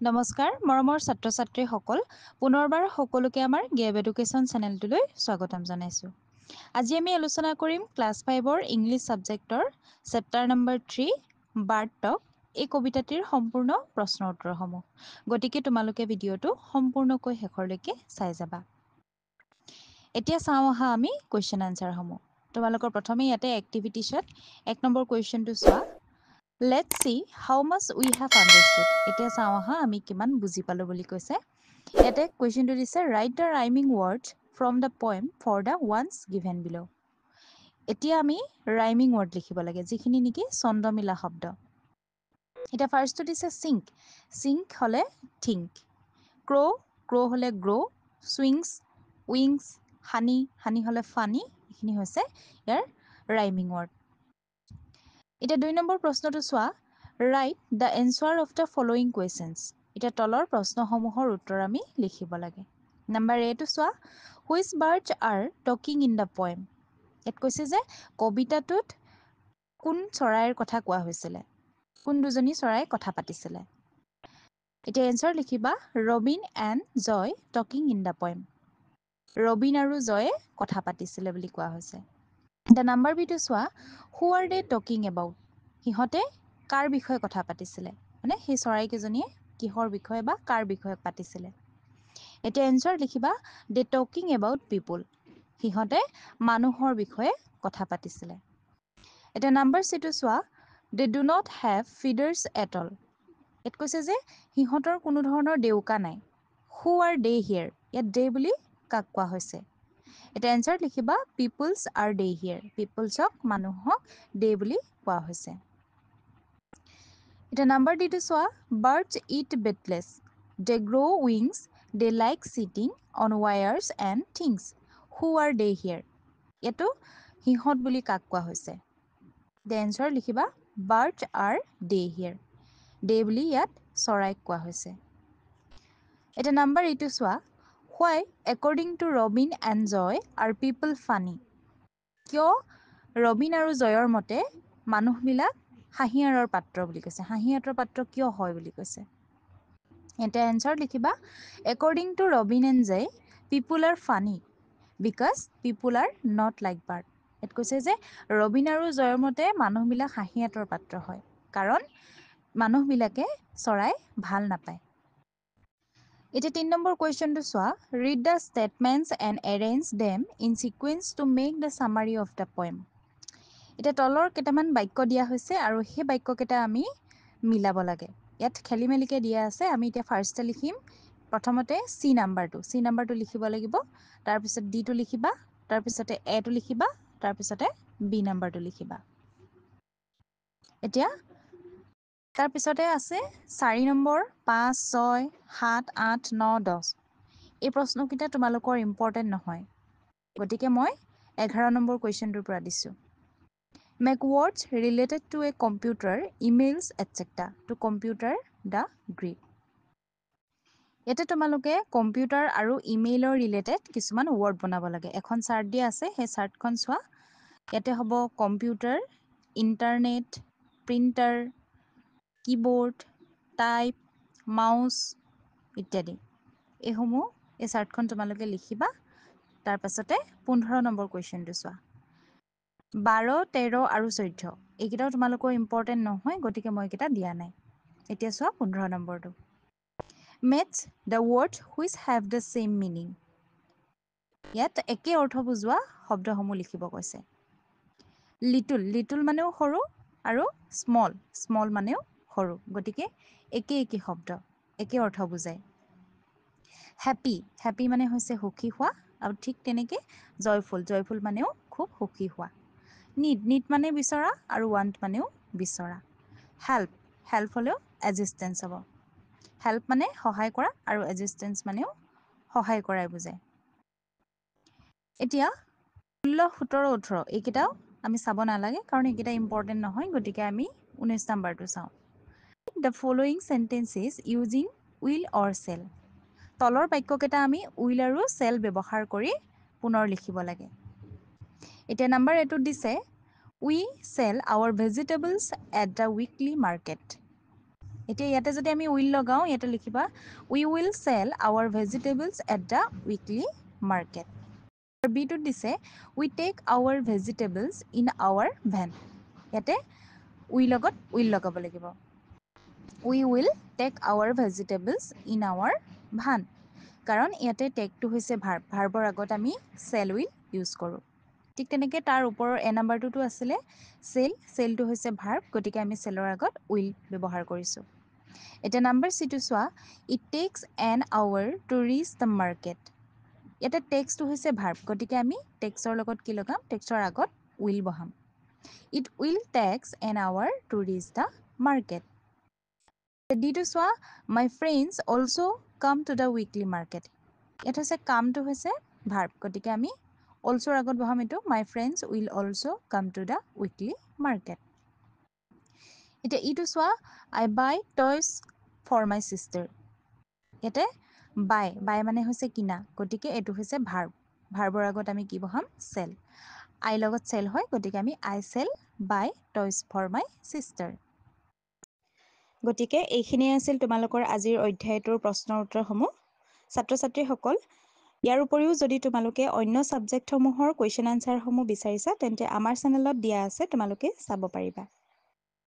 নমস্কাৰ মৰমৰ ছাত্ৰ ছাত্ৰীসকল পুনৰবাৰ সকলোকে আমাৰ গেব এডুকেশ্যন চেনেলটোলৈ স্বাগতম জনাইছোঁ। আজি আমি আলোচনা কৰিম ক্লাছ 5ৰ ইংলিছ ছাবজেক্টৰ চেপ্টাৰ নম্বৰ 3 বাৰ্ড টক এই কবিতাটিৰ সম্পূৰ্ণ প্ৰশ্ন উত্তৰসমূহ। গতিকে তোমালোকে ভিডিঅ'টো সম্পূৰ্ণকৈ শেষৰলৈকে চাই যাবা। এতিয়া চাওঁ আহা আমি কুৱেশ্যন আনচাৰসমূহ। তোমালোকৰ প্ৰথমে ইয়াতে এক্টিভিটিছত 1 নম্বৰ কুৱেশ্যনটো চোৱা। Let's see how much we have understood. এতিয়া চাওঁ আহা আমি কিমান বুজি পালো বুলি কৈছে। ইয়াতে কুৱেশ্যনটো দিছে write the rhyming words from the poem for the ones given below. এতিয়া আমি ৰাইমিং ৱৰ্ড লিখিব লাগে যিখিনি নেকি ছন্দমিলা শব্দ। এটা ফাৰ্ষ্টটো দিছে sink. Sink হলে think. Crow, crow হলে grow. Swings, wings, honey, honey হলে funny. এইখিনি হৈছে ইয়াৰ ৰাইমিং ৱৰ্ড। এতিয়া 2 নম্বৰ প্ৰশ্নটো চোৱা। Write the answer of the following questions. এতিয়া তলৰ প্ৰশ্নসমূহৰ উত্তৰ আমি লিখিব লাগে। নম্বৰ A টো চোৱা। Which birds are talking in the poem? ইয়াত কৈছে যে কবিতাটোত কোন চৰাইৰ কথা কোৱা হৈছিলে? কোন দুজনী চৰাই কথা পাতিছিলে? এতিয়া এনসাৰ লিখিবা Robin and Jay talking in the poem. Robin আৰু জয়ে কথা পাতিছিলে বুলি কোৱা হৈছে। এতিয়া নাম্বাৰ বি টো চোৱা। হু আৰ দে টকিং এবাউট? সিহঁতে কাৰ বিষয়ে কথা পাতিছিলে? মানে সেই চৰাইকেইজনীয়ে কিহৰ বিষয়ে বা কাৰ বিষয়ে পাতিছিলে? এতিয়া এনসাৰ লিখিবা দে টকিং এবাউট পিপল। সিহঁতে মানুহৰ বিষয়ে কথা পাতিছিলে। এতিয়া নাম্বাৰ চি টো চোৱা। They do not have feathers at all. ইয়াত কৈছে যে সিহঁতৰ কোনো ধৰণৰ ডেউকা নাই। Who are they here? ইয়াত দে বুলি কাক কোৱা হৈছে? এতিয়া এনসাৰ লিখিবা পিপলছ আৰ দে হিয়াৰ। পিপলছক মানুহক দে বুলি কোৱা হৈছে। এতিয়া নাম্বাৰ ডি টো চোৱা। Birds eat beetles. They grow' wings. They like sitting on wires and things. Who are they here? ইয়াতো সিহঁত বুলি কাক কোৱা হৈছে? দ্য এনসাৰ লিখিবা birds are they here. They বুলি ইয়াত চৰাইক কোৱা হৈছে। এতিয়া নাম্বাৰ ই টো চোৱা। Why according to Robin and Jay are people funny? কিয় ৰবিন আৰু জয়ৰ মতে মানুহবিলাক হাঁহিয়াৰৰ পাত্ৰ বুলি কৈছে? হাঁহিয়াতৰ পাত্ৰ কিয় হয় বুলি কৈছে? এতিয়া এনসাৰ লিখিবা according to Robin and Jay people are funny because people are not like bird. ইয়াত কৈছে যে ৰবিন আৰু জয়ৰ মতে মানুহবিলাক হাঁহিয়াতৰ পাত্ৰ হয় কাৰণ মানুহবিলাকে চৰাই ভাল নাপায়। এতিয়া 3 নম্বৰ কুৱেশ্যনটো চোৱা। Read the statements and arrange them in sequence to make the summary of the poem. এতিয়া তলৰ কেইটামান বাক্য দিয়া হৈছে আৰু সেই বাক্যকেইটা আমি মিলাব লাগে। ইয়াত খেলি মেলিকৈ দিয়া আছে। আমি এতিয়া ফাৰ্ষ্টে লিখিম প্ৰথমতে চি নাম্বাৰটো লিখিব লাগিব। তাৰপিছত ডিটো লিখিবা, তাৰপিছতে এটো লিখিবা, তাৰপিছতে বি নাম্বাৰটো লিখিবা। এতিয়া তাৰপিছতে আছে 4 নম্বৰ, 5, 6, 7, 8, 9, 10। এই প্ৰশ্নকেইটা তোমালোকৰ ইম্পৰ্টেণ্ট নহয়। গতিকে মই 11 নম্বৰ কুৱেশ্যনটোৰ পৰা দিছোঁ। Make words related to a computer, emails etcetera to computer the grid. ইয়াতে তোমালোকে কম্পিউটাৰ আৰু ইমেইলৰ ৰিলেটেড কিছুমান ৱৰ্ড বনাব লাগে। এখন চাৰ্ট দিয়া আছে, সেই চাৰ্টখন চোৱা। ইয়াতে হ'ব computer, internet, printer, keyboard, type, mouse ইত্যাদি। এইসমূহ এই চাৰ্টখন তোমালোকে লিখিবা। তাৰপাছতে 15 নম্বৰ কুৱেশ্যনটো চোৱা। 12, 13 আৰু 14 এইকেইটাও তোমালোকৰ ইম্পৰ্টেণ্ট নহয়, গতিকে মই এইকেইটা দিয়া নাই। এতিয়া চোৱা 15 নম্বৰটো। Matches the words which have the same meaning. ইয়াত একে অৰ্থ বুজোৱা শব্দসমূহ লিখিব কৈছে। লিটল মানেও সৰু আৰু স্মল মানেও সৰু, গতিকে একে শব্দ, একে অৰ্থ বুজায়। হেপী মানে হৈছে সুখী হোৱা, আৰু ঠিক তেনেকৈ জয়ফুল মানেও খুব সুখী হোৱা। নিড মানে বিচৰা আৰু ৱান্ট মানেও বিচৰা। হেল্প হ'লেও এজিষ্টেঞ্চ হ'ব। হেল্প মানে সহায় কৰা আৰু এজিষ্টেঞ্চ মানেও সহায় কৰাই বুজায়। এতিয়া 16, 17, 18 এইকেইটাও আমি চাব নালাগে কাৰণ এইকেইটা ইম্পৰ্টেণ্ট নহয়, গতিকে আমি 19 নম্বৰটো চাওঁ। The following sentences using will or shall. তলৰ বাক্যকেইটা আমি উইল আৰু চেল ব্যৱহাৰ কৰি পুনৰ লিখিব লাগে। এতিয়া নাম্বাৰ এটোত দিছে we sell our vegetables at the weekly market. এতিয়া ইয়াতে যদি আমি উইল লগাওঁ ইয়াতে লিখিবা we will sell our vegetables at the weekly market. বিটোত দিছে we take our vegetables in our van. ইয়াতে উই লগত উইল লগাব লাগিব। We will take our vegetables in our van, কাৰণ ইয়াতে টেকটো হৈছে ভাৰ্ব, ভাৰ্বৰ আগত আমি চেল উইল ইউজ কৰোঁ। ঠিক তেনেকৈ তাৰ ওপৰৰ এ নাম্বাৰটোতো আছিলে চেল, চেলটো হৈছে ভাৰ্ব, গতিকে আমি চেলৰ আগত উইল ব্যৱহাৰ কৰিছোঁ। এতিয়া নাম্বাৰ চিটো চোৱা, it takes an hour to reach the market. ইয়াতে টেক্সটো হৈছে ভাৰ্ব, গতিকে আমি টেক্সৰ লগত কি লগাম, টেক্সৰ আগত উইল বহাম। It will takes an hour to reach the market. Ditto চোৱা, my friends also' come to the weekly market. ইয়াত হৈছে কামটো হৈছে ভাৰ্ব, গতিকে আমি অলছ'ৰ আগত বহাম এইটো মাই friends will also' come to the weekly market. এতিয়া ইটো চোৱা, আই বাই টয়ছ ফৰ মাই ছিষ্টাৰ। ইয়াতে বাই মানে হৈছে কিনা, গতিকে এইটো হৈছে ভাৰ্ব, ভাৰ্বৰ আগত আমি কি বহাম, চেল। আইৰ লগত চেল হয়, গতিকে আমি I sell buy toys for my sister. গতিকে এইখিনিয়ে আছিল তোমালোকৰ আজিৰ অধ্যায়টোৰ প্ৰশ্নৰ উত্তৰসমূহ। ছাত্ৰ ছাত্ৰীসকল, ইয়াৰ উপৰিও যদি তোমালোকে অন্য ছাবজেক্টসমূহৰ কুৱেশ্যন আনচাৰসমূহ বিচাৰিছা তেন্তে আমাৰ চেনেলত দিয়া আছে, তোমালোকে চাব পাৰিবা।